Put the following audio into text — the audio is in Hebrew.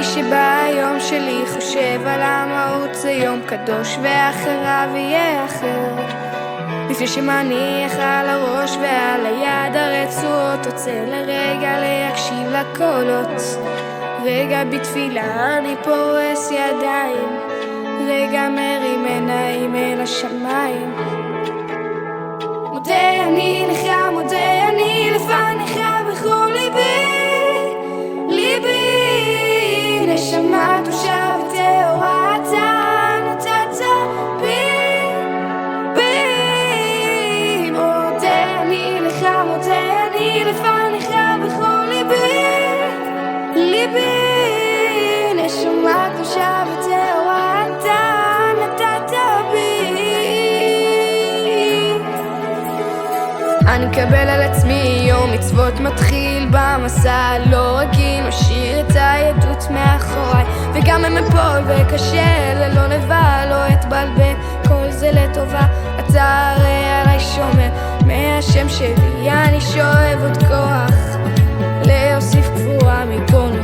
אני שבא היום שלי חושב על המהות, זה יום קדוש ואחריו יהיה אחר. לפני שמניח על הראש ועל היד הרצועות, רוצה לרגע להקשיב לקולות. רגע בתפילה אני פורס ידיים, רגע מרים עיניים אל השמיים. מודה אני לך, מודה אני לפניך בכל ליבי, ליבי נשמה קדושה וטהורה אתה נתת בי, בי. מודה אני לך, מודה אני לפניך בכל ליבי, ליבי נשמה קדושה וטהורה אתה נתת בי. אני מקבל על עצמי יום מצוות מתחיל במסע לא רגיל, משאיר את העדות מאחוריי וגם אם אפול וקשה ללא נבע לא אתבלבל, כל זה לטובה. אתה הרי עליי שומר, מהשם שלי אני שואב עוד כוח להוסיף גבורה מכל